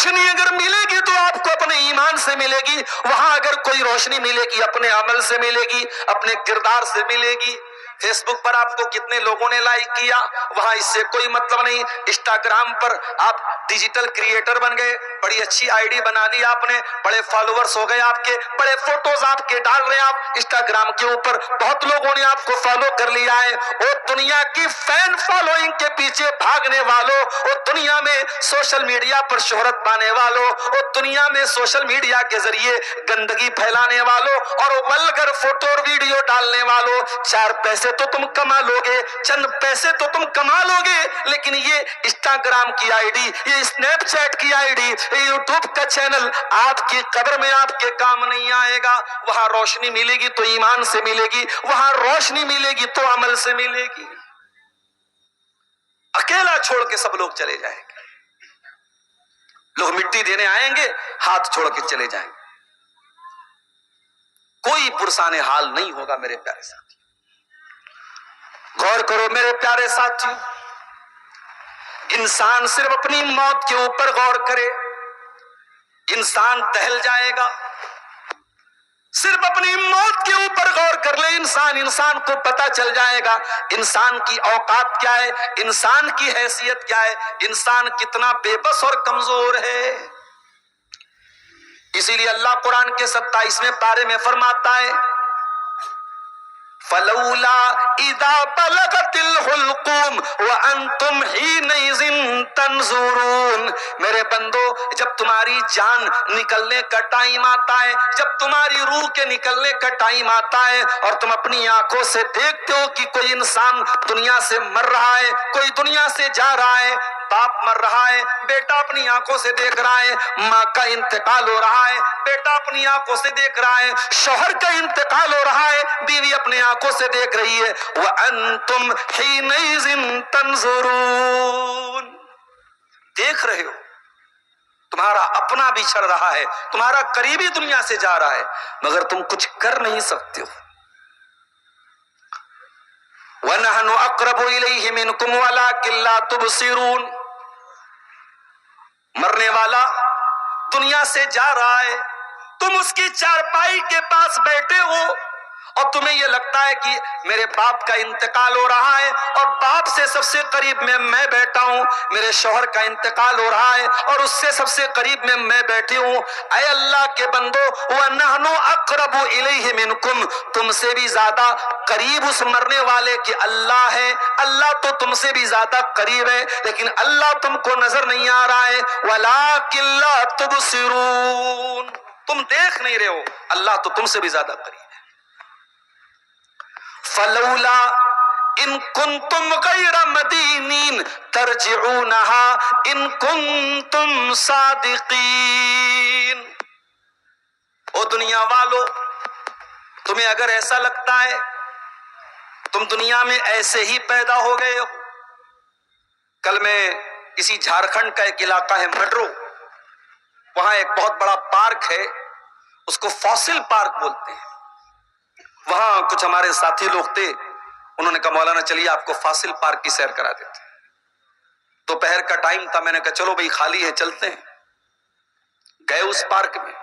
روشنی اگر ملے گی تو آپ کو اپنے ایمان سے ملے گی، وہاں اگر کوئی روشنی ملے گی اپنے عمل سے ملے گی، اپنے کردار سے ملے گی۔ فیس بک پر آپ کو کتنے لوگوں نے لائک کیا، وہاں اس سے کوئی مطلب نہیں۔ انسٹاگرام پر آپ ڈیجیٹل کریئٹر بن گئے، بڑی اچھی آئی ڈی بنا لی آپ نے، بڑے فالوورز ہو گئے آپ کے، بڑے فوٹوز آپ کے ڈال رہے ہیں آپ انسٹاگرام کے اوپر، بہت لوگوں نے آپ کو فالو کر لیا ہے۔ اور دنیا کی فین فالوئنگ کے پیچھے بھاگنے والوں، اور دنیا میں سوشل میڈیا پر شہرت پانے والوں، اور دنیا میں سوشل میڈیا کے ذریعے گندگی پھیلانے والوں اور ولگر فوٹو اور ویڈیو ڈالنے والوں، چار پیسے تو تم کما لو گے، چند پیسے تو تم کما لو گے، لیکن یہ انسٹاگرام کی آئی ڈی، یہ اسنیپ چیٹ کی آئی ڈی، یہ یوٹیوب کا چینل آپ کی قبر میں آپ کے کام نہیں آئے گا۔ وہاں روشنی ملے گی تو ایمان سے ملے گی، وہاں روشنی ملے گی تو عمل سے ملے گی۔ اکیلا چھوڑ کے سب لوگ چلے جائیں گے، لوگ مٹی دینے آئیں گے، ہاتھ چھوڑ کے چلے جائیں گے، کوئی پرسان حال نہیں ہوگا۔ میرے پیارے ساتھی غور کرو، میرے پیارے ساتھی، انسان صرف اپنی موت کے اوپر غور کرے، انسان ٹہل جائے گا۔ صرف اپنی موت کے اوپر غور کر لے انسان کو پتا چل جائے گا انسان کی اوقات کیا ہے، انسان کی حیثیت کیا ہے، انسان کتنا بے بس اور کمزور ہے۔ اسی لیے اللہ قرآن کے 27ویں پارے میں فرماتا ہے فَلَوْلَا إِذَا بَلَغَتِ الْحُلْقُومَ وَأَنْتُمْ حِينَئِذٍ تَنْظُرُونَ۔ میرے بندو، جب تمہاری جان نکلنے کا ٹائم آتا ہے، جب تمہاری روح کے نکلنے کا ٹائم آتا ہے اور تم اپنی آنکھوں سے دیکھتے ہو کہ کوئی انسان دنیا سے مر رہا ہے، کوئی دنیا سے جا رہا ہے، باپ مر رہا ہے، بیٹا اپنی آنکھوں سے دیکھ رہا ہے، ماں کا انتقال ہو رہا ہے، بیٹا اپنی آنکھوں سے دیکھ رہا ہے، شوہر کا انتقال ہو رہا ہے، بیوی اپنی آنکھوں سے دیکھ رہی ہے، وَأَنْتُمْ حِينَئِذٍ تَنْظُرُونَ۔ دیکھ رہے ہو، تمہارا اپنا بھی چڑھ رہا ہے، تمہارا قریبی دنیا سے جا رہا ہے، مگر تم کچھ کر نہیں سکتے ہو۔ وَنَحْنُ أَقْرَبُ إِلَيْهِ مِنْكُمْ وَلَكِنْ لَا تُبْصِرُونَ۔ مرنے والا دنیا سے جا رہا ہے، تم اس کی چارپائی کے پاس بیٹھے ہو اور تمہیں یہ لگتا ہے کہ میرے باپ کا انتقال ہو رہا ہے اور باپ سے سب سے قریب میں بیٹھا ہوں، میرے شوہر کا انتقال ہو رہا ہے اور اس سے سب سے قریب میں بیٹھی ہوں۔ اے اللہ کے بندو، وَنَحْنُ أَقْرَبُ إِلَيْهِ مِنْكُمْ، تم سے بھی زیادہ قریب اس مرنے والے کے اللہ ہے، اللہ تو تم سے بھی زیادہ قریب ہے، لیکن اللہ تم کو نظر نہیں آ رہا ہے۔ وَلَكِنْ لَا تُبْصِرُونَ، تم دیکھ نہیں رہے ہو، اللہ تو تم سے بھی زیادہ قریب ہے۔ فلولا ان کنتم غیر مدینین ترجعونہا ان کنتم صادقین۔ او دنیا والو، تمہیں اگر ایسا لگتا ہے تم دنیا میں ایسے ہی پیدا ہو گئے ہو، کل میں اسی جھارکھنڈ کا ایک علاقہ ہے مڈرو، وہاں ایک بہت بڑا پارک ہے، اس کو فاسل پارک بولتے ہیں۔ وہاں کچھ ہمارے ساتھی لوگ تھے، انہوں نے کہا مولانا چلیے آپ کو فاسل پارک کی سیر کرا دیتے ہیں۔ دوپہر کا ٹائم تھا، میں نے کہا چلو بھائی خالی ہے چلتے ہیں۔ گئے اس پارک میں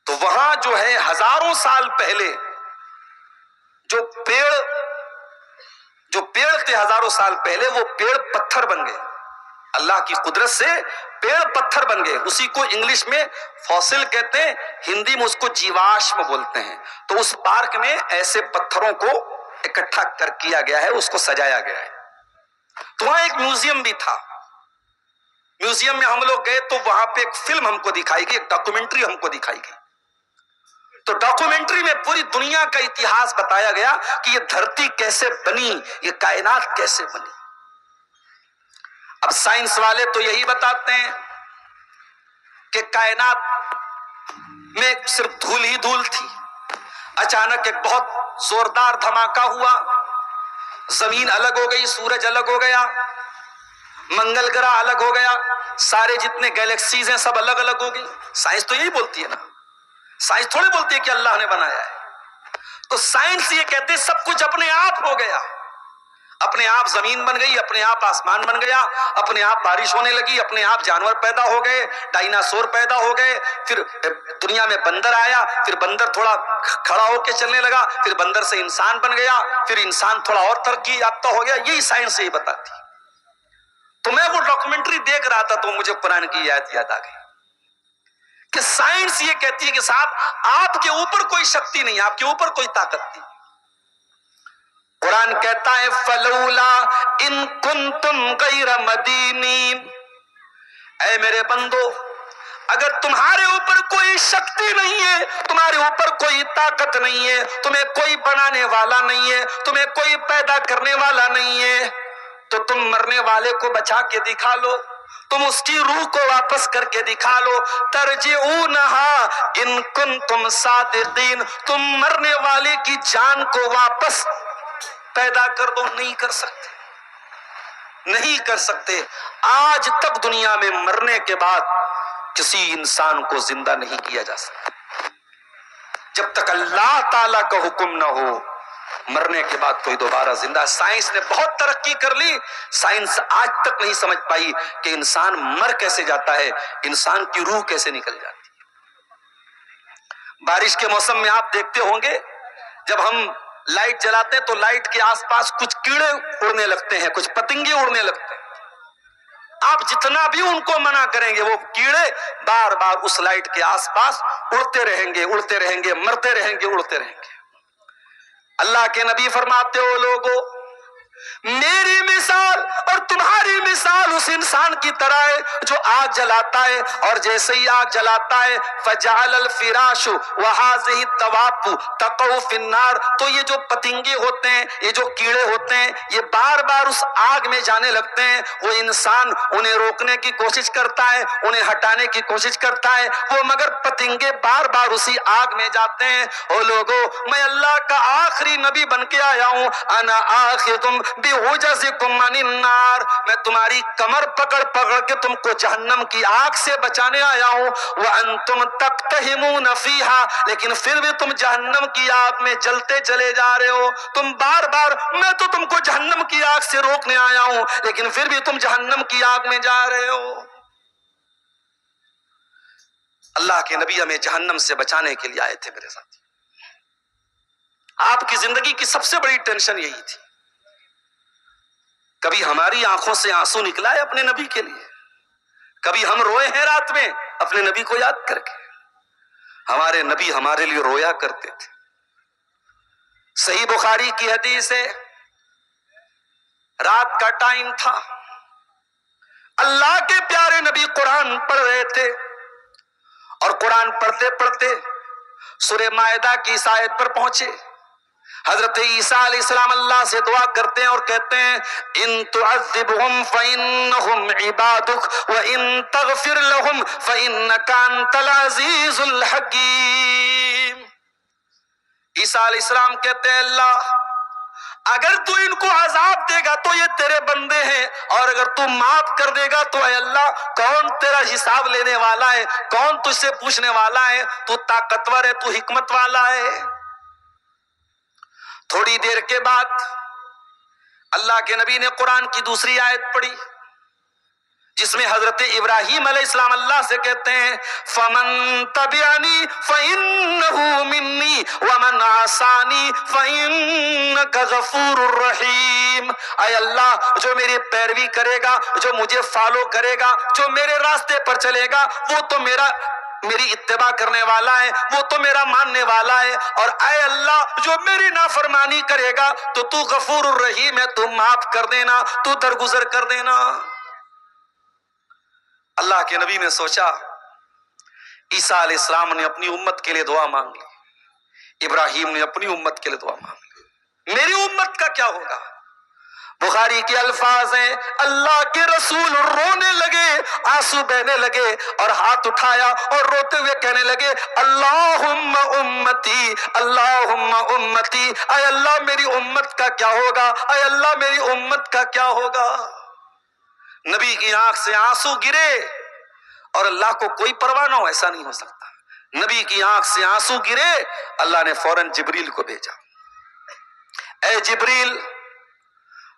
تو وہاں جو ہے ہزاروں سال پہلے جو پیڑ تھے، ہزاروں سال پہلے وہ پیڑ پتھر بن گئے، اللہ کی قدرت سے پیڑ پتھر بن گئے۔ اسی کو انگلش میں فاسل کہتے ہیں، ہندی میں اس کو جیواشم بولتے ہیں۔ تو اس پارک میں ایسے پتھروں کو اکٹھا کیا گیا ہے، اس کو سجایا گیا ہے۔ تو وہاں ایک میوزیم بھی تھا، میوزیم میں ہم لوگ گئے تو وہاں پہ ایک فلم ہم کو دکھائی گئی، ایک ڈاکومنٹری ہم کو دکھائی گئی۔ تو ڈاکومنٹری میں پوری دنیا کا اتہاس بتایا گیا کہ یہ دھرتی کیسے بنی، یہ کائنات کیسے بنی۔ اب سائنس والے تو یہی بتاتے ہیں کہ کائنات میں صرف دھول ہی دھول تھی، اچانک ایک بہت زوردار دھماکہ ہوا، زمین الگ ہو گئی، سورج الگ ہو گیا، منگل گرہ الگ ہو گیا، سارے جتنے گیلیکسیز ہیں سب الگ الگ ہو گئی۔ سائنس تو یہی بولتی ہے نا، سائنس تھوڑی بولتی ہے کہ اللہ نے بنایا ہے۔ تو سائنس یہ کہتے ہیں سب کچھ اپنے آپ ہو گیا۔ اپنے آپ زمین بن گئی، اپنے آپ آسمان بن گیا، اپنے آپ بارش ہونے لگی، اپنے آپ جانور پیدا ہو گئے، ڈائناسور پیدا ہو گئے، پھر دنیا میں بندر آیا، پھر بندر تھوڑا کھڑا ہو کے چلنے لگا، پھر بندر سے انسان بن گیا، پھر انسان تھوڑا اور ترقی یافتہ ہو گیا. یہی سائنس یہی بتاتی. تو میں وہ ڈاکومنٹری دیکھ رہا تھا تو مجھے قرآن کی آیت یاد آ گئی کہ سائنس یہ کہتی ہے کہ صاحب آپ کے اوپر کوئی شکتی نہیں، آپ کے اوپر کوئی طاقت نہیں. قرآن کہتا ہے فلولا ان کنتم غیر مدینین، اے میرے بندو اگر تمہارے اوپر کوئی شکتی نہیں ہے، تمہارے اوپر کوئی طاقت نہیں ہے، تمہیں کوئی بنانے والا نہیں ہے، تمہیں کوئی پیدا کرنے والا نہیں ہے، تو تم مرنے والے کو بچا کے دکھا لو، تم اس کی روح کو واپس کر کے دکھا لو. ترجعونہا ان کنتم صادقین، تم مرنے والے کی جان کو واپس پیدا کر دو. نہیں کر سکتے، نہیں کر سکتے. آج تک دنیا میں مرنے کے بعد کسی انسان کو زندہ نہیں کیا جا سکتا جب تک اللہ تعالی کا حکم نہ ہو. مرنے کے بعد کوئی دوبارہ زندہ. سائنس نے بہت ترقی کر لی، سائنس آج تک نہیں سمجھ پائی کہ انسان مر کیسے جاتا ہے، انسان کی روح کیسے نکل جاتی ہے. بارش کے موسم میں آپ دیکھتے ہوں گے جب ہم لائٹ جلاتے ہیں تو لائٹ کے آس پاس کچھ کیڑے اڑنے لگتے ہیں، کچھ پتنگے اڑنے لگتے ہیں. آپ جتنا بھی ان کو منع کریں گے وہ کیڑے بار بار اس لائٹ کے آس پاس اڑتے رہیں گے، اڑتے رہیں گے، مرتے رہیں گے، اڑتے رہیں گے. اللہ کے نبی فرماتے ہو لوگو میری مثال اور تمہاری مثال اس انسان کی طرح ہے جو آگ جلاتا ہے، اور جیسے ہی آگ جلاتا ہے فجعل الفراش وہذہ الدواب تقع فی النار، تو یہ جو پتنگے ہوتے ہیں، یہ جو کیڑے ہوتے ہیں، یہ بار بار اس آگ میں جانے لگتے ہیں. وہ انسان انہیں روکنے کی کوشش کرتا ہے، انہیں ہٹانے کی کوشش کرتا ہے، وہ مگر پتنگے بار بار اسی آگ میں جاتے ہیں. او لوگو میں اللہ کا آخری نبی بن کے آیا ہوں. انا آخذ بحجزکم عن النار، میں تمہاری کمر پکڑ پکڑ کے تم کو جہنم کی آگ سے بچانے آیا ہوں. وانتم تقتحمون فیہا، لیکن پھر بھی تم جہنم کی آگ میں جلتے چلے جا رہے ہو. تم بار بار، میں تو تم کو جہنم کی آگ سے روکنے آیا ہوں لیکن پھر بھی تم جہنم کی آگ میں جا رہے ہو. اللہ کے نبی ہمیں جہنم سے بچانے کے لیے آئے تھے. میرے ساتھ آپ کی زندگی کی سب سے بڑی ٹینشن یہی تھی. کبھی ہماری آنکھوں سے آنسو نکلا ہے اپنے نبی کے لیے؟ کبھی ہم روئے ہیں رات میں اپنے نبی کو یاد کر کے؟ ہمارے نبی ہمارے لیے رویا کرتے تھے. صحیح بخاری کی حدیث ہے، رات کا ٹائم تھا، اللہ کے پیارے نبی قرآن پڑھ رہے تھے، اور قرآن پڑھتے پڑھتے سورہ مائدہ کی اس آیت پر پہنچے. حضرت عیسیٰ علیہ السلام اللہ سے دعا کرتے ہیں اور کہتے ہیں ان تعذبهم فإنهم عبادك وإن تغفر لهم فإنك أنت العزيز الحكيم. عیسیٰ علیہ السلام کہتے ہیں اللہ اگر تو ان کو عذاب دے گا تو یہ تیرے بندے ہیں، اور اگر تو معاف کر دے گا تو اے اللہ کون تیرا حساب لینے والا ہے، کون تجھ سے پوچھنے والا ہے، تو طاقتور ہے، تو حکمت والا ہے. تھوڑی دیر کے بعد اللہ کے نبی نے قرآن کی دوسری آیت پڑھی جس میں حضرت ابراہیم علیہ السلام اللہ سے کہتے ہیں فَمَن تَبِعَنِي فَإِنَّهُ مِنِّي وَمَنْ عَصَانِي فَإِنَّكَ غَفُورٌ رَحِيمٌ. اے اللہ جو میری پیروی کرے گا، جو مجھے فالو کرے گا، جو میرے راستے پر چلے گا، وہ تو میری اتباع کرنے والا ہے، وہ تو میرا ماننے والا ہے، اور اے اللہ جو میری نافرمانی کرے گا تو غفور الرحیم ہے، تو معاف کر دینا، تو درگزر کر دینا. اللہ کے نبی نے سوچا عیسیٰ علیہ السلام نے اپنی امت کے لیے دعا مانگ لی، ابراہیم نے اپنی امت کے لیے دعا مانگ لی، میری امت کا کیا ہوگا؟ بخاری کے الفاظ ہیں اللہ کے رسول رونے لگے، آنسو بہنے لگے، اور ہاتھ اٹھایا اور روتے ہوئے کہنے لگے اللہم امتی اللہم امتی، اے اللہ میری امت کا کیا ہوگا، اے اللہ میری امت کا کیا ہوگا. نبی کی آنکھ سے آنسو گرے اور اللہ کو کوئی پرواہ نہ ہو، ایسا نہیں ہو سکتا. نبی کی آنکھ سے آنسو گرے، اللہ نے فوراً جبریل کو بھیجا. اے جبریل